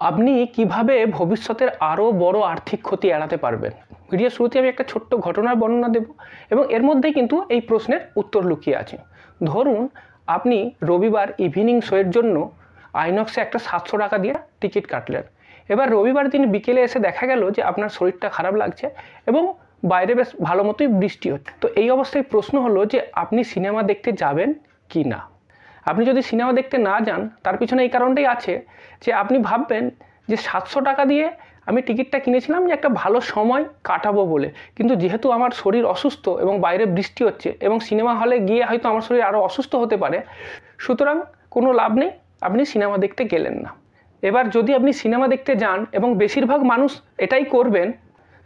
আপনি কিভাবে ভবিষ্যতের আরও বড় আর্থিক ক্ষতি এড়াতে পারবেন। ভিডিও শুরুতে আমি একটা ছোট্ট ঘটনার বর্ণনা দেব এবং এর মধ্যেই কিন্তু এই প্রশ্নের উত্তর লুকিয়ে আছে। ধরুন আপনি রবিবার ইভিনিং শোয়ের জন্য আইনক্সে একটা 700 টাকা দিয়ে টিকিট কাটলেন। এবার রবিবার দিন বিকেলে এসে দেখা গেল যে আপনার শরীরটা খারাপ লাগছে এবং বাইরে বেশ ভালো মতোই বৃষ্টি হচ্ছে। তো এই অবস্থায় প্রশ্ন হলো যে আপনি সিনেমা দেখতে যাবেন কি না। আপনি যদি সিনেমা দেখতে না যান তার পিছনে এই কারণটাই আছে যে আপনি ভাববেন যে 700 টাকা দিয়ে আমি টিকিটটা কিনেছিলাম যে একটা ভালো সময় কাটাবো বলে, কিন্তু যেহেতু আমার শরীর অসুস্থ এবং বাইরে বৃষ্টি হচ্ছে এবং সিনেমা হলে গিয়ে হয়তো আমার শরীর আরও অসুস্থ হতে পারে, সুতরাং কোনো লাভ নেই, আপনি সিনেমা দেখতে গেলেন না। এবার যদি আপনি সিনেমা দেখতে যান এবং বেশিরভাগ মানুষ এটাই করবেন,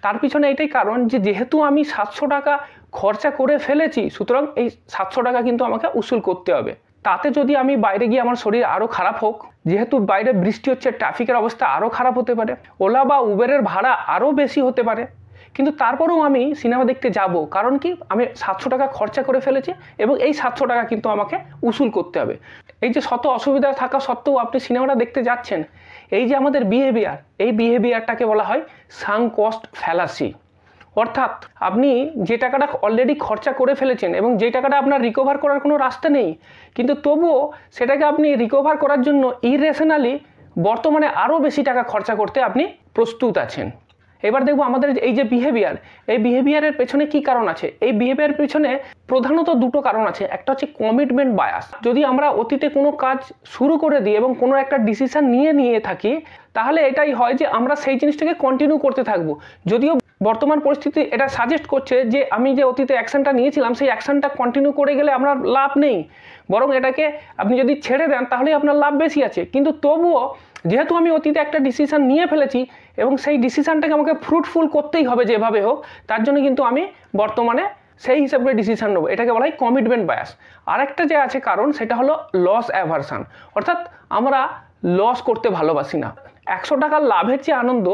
তার পিছনে এটাই কারণ যে যেহেতু আমি 700 টাকা খরচা করে ফেলেছি, সুতরাং এই 700 টাকা কিন্তু আমাকে উসুল করতে হবে। তাতে যদি আমি বাইরে গিয়ে আমার শরীর আরও খারাপ হোক, যেহেতু বাইরে বৃষ্টি হচ্ছে, ট্রাফিকের অবস্থা আরও খারাপ হতে পারে, ওলা বা উবেরের ভাড়া আরও বেশি হতে পারে, কিন্তু তারপরেও আমি সিনেমা দেখতে যাব। কারণ কি, আমি 700 টাকা খরচা করে ফেলেছি এবং এই 700 টাকা কিন্তু আমাকে উসুল করতে হবে। এই যে শত অসুবিধা থাকা সত্ত্বেও আপনি সিনেমাটা দেখতে যাচ্ছেন, এই যে আমাদের বিহেভিয়ার, এই বিহেভিয়ারটাকে বলা হয় সাঙ্ক কস্ট ফ্যালাসি। অর্থাৎ আপনি যে টাকাটা অলরেডি খরচা করে ফেলেছেন এবং যে টাকাটা আপনার রিকভার করার কোনো রাস্তা নেই, কিন্তু তবুও সেটাকে আপনি রিকভার করার জন্য ইরেশনালি বর্তমানে আরও বেশি টাকা খরচা করতে আপনি প্রস্তুত আছেন। এবার দেখব আমাদের এই যে বিহেভিয়ার, এই বিহেভিয়ারের পেছনে কি কারণ আছে। এই বিহেভিয়ারের পেছনে প্রধানত দুটো কারণ আছে। একটা হচ্ছে কমিটমেন্ট বায়াস। যদি আমরা অতীতে কোনো কাজ শুরু করে দিই এবং কোনো একটা ডিসিশন নিয়ে থাকি, তাহলে এটাই হয় যে আমরা সেই জিনিসটাকে কন্টিনিউ করতে থাকবো। যদিও বর্তমান পরিস্থিতি এটা সাজেস্ট করছে যে আমি যে অতীতে অ্যাকশনটা নিয়েছিলাম সেই অ্যাকশনটা কন্টিনিউ করে গেলে আপনার লাভ নেই, বরং এটাকে আপনি যদি ছেড়ে দেন তাহলেই আপনার লাভ বেশি আছে। কিন্তু তবুও যেহেতু আমি অতীতে একটা ডিসিশন নিয়ে ফেলেছি এবং সেই ডিসিশনটাকে আমাকে ফ্রুটফুল করতেই হবে যেভাবে হোক, তার জন্য কিন্তু আমি বর্তমানে সেই হিসাবে ডিসিশন নেবো। এটাকে বলা হয় কমিটমেন্ট বায়াস। আরেকটা যে আছে কারণ, সেটা হলো লস অ্যাভারশন। অর্থাৎ আমরা লস করতে ভালোবাসি না। 100 টাকার লাভের যে আনন্দ,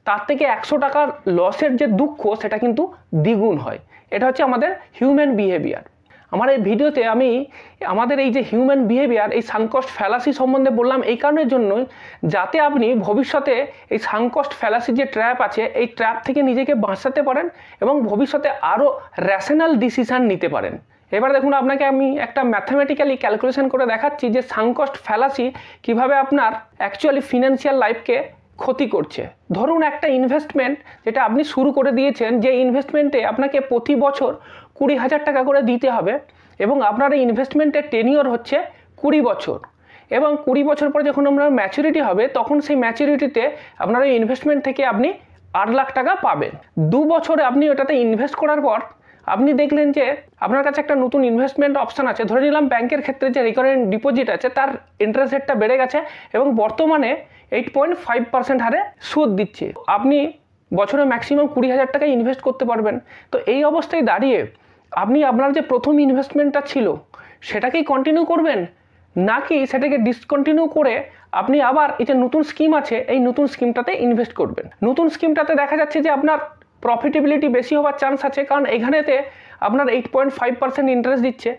তার থেকে 100 টাকার লসের যে দুঃখ, সেটা কিন্তু দ্বিগুণ হয়। এটা হচ্ছে আমাদের হিউম্যান বিহেভিয়ার। আমার এই ভিডিওতে আমি আমাদের এই যে হিউম্যান বিহেভিয়ার, এই সাঙ্ক কস্ট ফ্যালাসি সম্বন্ধে বললাম এই কারণের জন্যই, যাতে আপনি ভবিষ্যতে এই সাঙ্ক কস্ট ফ্যালাসির যে ট্র্যাপ আছে, এই ট্র্যাপ থেকে নিজেকে বাঁচাতে পারেন এবং ভবিষ্যতে আরও র্যাশনাল ডিসিশান নিতে পারেন। এবার দেখুন, আপনাকে আমি একটা ম্যাথামেটিক্যালি ক্যালকুলেশন করে দেখাচ্ছি যে সাঙ্ক কস্ট ফ্যালাসি কীভাবে আপনার অ্যাকচুয়ালি ফিনান্সিয়াল লাইফকে ক্ষতি করছে। ধরুন একটা ইনভেস্টমেন্ট যেটা আপনি শুরু করে দিয়েছেন, যে ইনভেস্টমেন্টে আপনাকে প্রতি বছর 20,000 টাকা করে দিতে হবে এবং আপনার এই ইনভেস্টমেন্টের টেনিওর হচ্ছে 20 বছর, এবং 20 বছর পরে যখন আপনার ম্যাচুরিটি হবে, তখন সেই ম্যাচুরিটিতে আপনার এই ইনভেস্টমেন্ট থেকে আপনি 8 লাখ টাকা পাবেন। 2 বছরে আপনি ওটাতে ইনভেস্ট করার পর আপনি দেখলেন যে আপনার কাছে একটা নতুন ইনভেস্টমেন্ট অপশান আছে। ধরে নিলাম ব্যাংকের ক্ষেত্রে যে রিকারেন্ট ডিপোজিট আছে, তার ইন্টারেস্ট রেটটা বেড়ে গেছে এবং বর্তমানে 8.5% হারে সুদ দিচ্ছে। আপনি বছরে ম্যাক্সিমাম 20,000 টাকা ইনভেস্ট করতে পারবেন। তো এই অবস্থায় দাঁড়িয়ে আপনি আপনার যে প্রথম ইনভেস্টমেন্টটা ছিল সেটাকেই কন্টিনিউ করবেন, নাকি সেটাকে ডিসকন্টিনিউ করে আপনি আবার এই যে নতুন স্কিম আছে, এই নতুন স্কিমটাতে ইনভেস্ট করবেন। নতুন স্কিমটাতে দেখা যাচ্ছে যে আপনার প্রফিটেবিলিটি বেশি হওয়ার চান্স আছে, কারণ এখানেতে আপনার 8.5% ইন্টারেস্ট দিচ্ছে।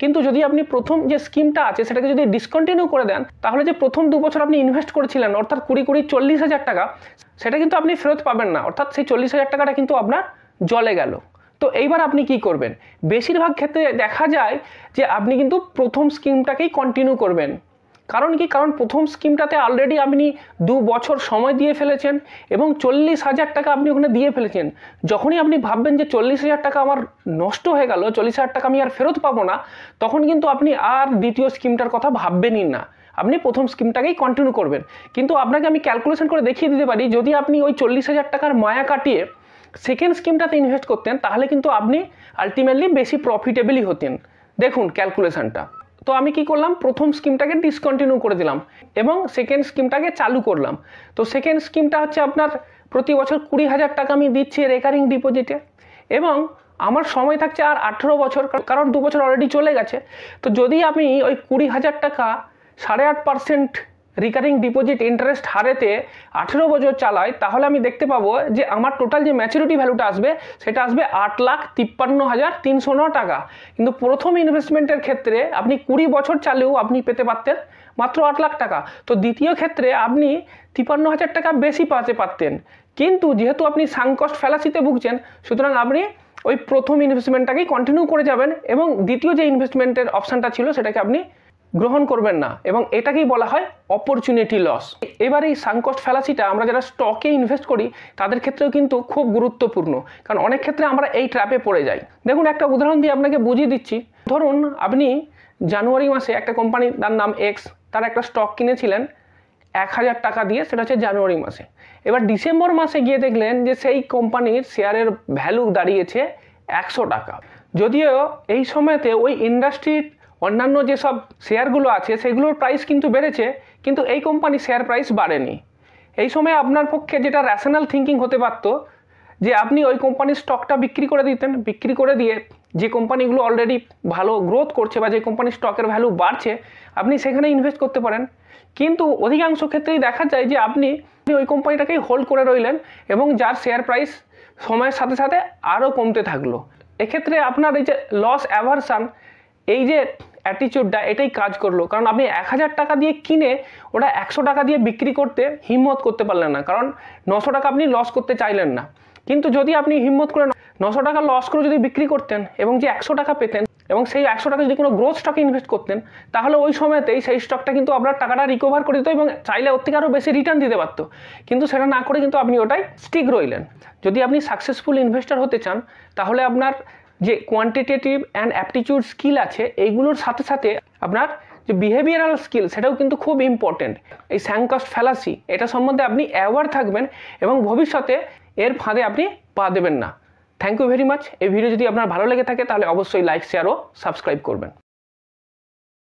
কিন্তু যদি আপনি প্রথম যে স্কিমটা আছে সেটাকে যদি ডিসকন্টিনিউ করে দেন, তাহলে যে প্রথম 2 বছর আপনি ইনভেস্ট করেছিলেন, অর্থাৎ 20 40,000 টাকা, সেটা কিন্তু আপনি ফেরত পাবেন না। অর্থাৎ সেই 40,000 টাকাটা কিন্তু আপনার জলে গেল। তো এইবার আপনি কি করবেন? বেশিরভাগ ক্ষেত্রে দেখা যায় যে আপনি কিন্তু প্রথম স্কিমটাকেই কন্টিনিউ করবেন। কারণ কি? কারণ প্রথম স্কিমটাতে অলরেডি আপনি 2 বছর সময় দিয়ে ফেলেছেন এবং 40,000 টাকা আপনি ওখানে দিয়ে ফেলেছেন। যখনই আপনি ভাববেন যে 40,000 টাকা আমার নষ্ট হয়ে গেল, 40,000 টাকা আমি আর ফেরত পাবো না, তখন কিন্তু আপনি আর দ্বিতীয় স্কিমটার কথা ভাববেনই না, আপনি প্রথম স্কিমটাকেই কন্টিনিউ করবেন। কিন্তু আপনাকে আমি ক্যালকুলেশন করে দেখিয়ে দিতে পারি, যদি আপনি ওই 40,000 টাকার মায়া কাটিয়ে সেকেন্ড স্কিমটাতে ইনভেস্ট করতেন, তাহলে কিন্তু আপনি আলটিমেটলি বেশি প্রফিটেবলই হতেন। দেখুন ক্যালকুলেশনটা। তো আমি কি করলাম? প্রথম স্কিমটাকে ডিসকন্টিনিউ করে দিলাম এবং সেকেন্ড স্কিমটাকে চালু করলাম। তো সেকেন্ড স্কিমটা হচ্ছে আপনার প্রতি বছর 20,000 টাকা আমি দিচ্ছি রেকারিং ডিপোজিটে এবং আমার সময় থাকছে আর 18 বছর, কারণ 2 বছর অলরেডি চলে গেছে। তো যদি আমি ওই 20,000 টাকা 8.5% রিকারিং ডিপোজিট ইন্টারেস্ট হারেতে 18 বছর চালাই, তাহলে আমি দেখতে পাবো যে আমার টোটাল যে ম্যাচুরিটি ভ্যালুটা আসবে সেটা আসবে 8,53,309 টাকা। কিন্তু প্রথম ইনভেস্টমেন্টের ক্ষেত্রে আপনি 20 বছর চালেও আপনি পেতে পারতেন মাত্র 8 লাখ টাকা। তো দ্বিতীয় ক্ষেত্রে আপনি 53,000 টাকা বেশি পাতে পারতেন, কিন্তু যেহেতু আপনি সাঙ্ক কস্ট ফ্যালাসিতে ভুগছেন, সুতরাং আপনি ওই প্রথম ইনভেস্টমেন্টটাকেই কন্টিনিউ করে যাবেন এবং দ্বিতীয় যে ইনভেস্টমেন্টের অপশানটা ছিল সেটাকে আপনি গ্রহণ করবেন না, এবং এটাকেই বলা হয় অপরচুনিটি লস। এবার এই সাঙ্ক কস্ট ফ্যালাসিটা আমরা যারা স্টকে ইনভেস্ট করি তাদের ক্ষেত্রেও কিন্তু খুব গুরুত্বপূর্ণ, কারণ অনেক ক্ষেত্রে আমরা এই ট্র্যাপে পড়ে যাই। দেখুন, একটা উদাহরণ দিয়ে আপনাকে বুঝিয়ে দিচ্ছি। ধরুন আপনি জানুয়ারি মাসে একটা কোম্পানি, তার নাম এক্স, তার একটা স্টক কিনেছিলেন 1000 টাকা দিয়ে, সেটা হচ্ছে জানুয়ারি মাসে। এবার ডিসেম্বর মাসে গিয়ে দেখলেন যে সেই কোম্পানির শেয়ারের ভ্যালু দাঁড়িয়েছে 100 টাকা। যদিও এই সময়তে ওই ইন্ডাস্ট্রির অন্যান্য যেসব শেয়ারগুলো আছে সেগুলোর প্রাইস কিন্তু বেড়েছে, কিন্তু এই কোম্পানির শেয়ার প্রাইস বাড়েনি। এই সময় আপনার পক্ষে যেটা র্যাশনাল থিঙ্কিং হতে পারত যে আপনি ওই কোম্পানির স্টকটা বিক্রি করে দিতেন, বিক্রি করে দিয়ে যে কোম্পানিগুলো অলরেডি ভালো গ্রোথ করছে বা যে কোম্পানির স্টকের ভ্যালু বাড়ছে আপনি সেখানে ইনভেস্ট করতে পারেন। কিন্তু অধিকাংশ ক্ষেত্রেই দেখা যায় যে আপনি ওই কোম্পানিটাকেই হোল্ড করে রইলেন এবং যার শেয়ার প্রাইস সময়ের সাথে সাথে আরও কমতে থাকলো। এক্ষেত্রে আপনার এই যে লস অ্যাভারশন, এই যে অ্যাটিটিউডটা, এটাই কাজ করলো, কারণ আপনি 1000 টাকা দিয়ে কিনে ওটা 100 টাকা দিয়ে বিক্রি করতে হিম্মত করতে পারলেন না, কারণ 900 টাকা আপনি লস করতে চাইলেন না। কিন্তু যদি আপনি হিম্মত করে 900 টাকা লস করে যদি বিক্রি করতেন এবং যে 100 টাকা পেতেন এবং সেই 100 টাকা যদি কোনো গ্রোথ স্টকে ইনভেস্ট করতেন, তাহলে ওই সময়তেই সেই স্টকটা কিন্তু আপনার টাকাটা রিকভার করে দিত এবং চাইলে ওর থেকে আরও বেশি রিটার্ন দিতে পারত। কিন্তু সেটা না করে কিন্তু আপনি ওটাই স্টিক রইলেন। যদি আপনি সাকসেসফুল ইনভেস্টর হতে চান তাহলে আপনার যে কোয়ান্টিটেটিভ অ্যান্ড অ্যাপটিটিউড স্কিল আছে এইগুলোর সাথে সাথে আপনার যে বিহেভিয়ারাল স্কিল সেটাও কিন্তু খুব ইম্পর্টেন্ট। এই সাঙ্ক কস্ট ফ্যালাসি এটা সম্বন্ধে আপনি অ্যাওয়ার থাকবেন এবং ভবিষ্যতে এর ফাঁদে আপনি পা দেবেন না। Thank you very much. এই ভিডিও যদি আপনার ভালো লেগে থাকে তাহলে অবশ্যই লাইক, শেয়ার ও সাবস্ক্রাইব করবেন।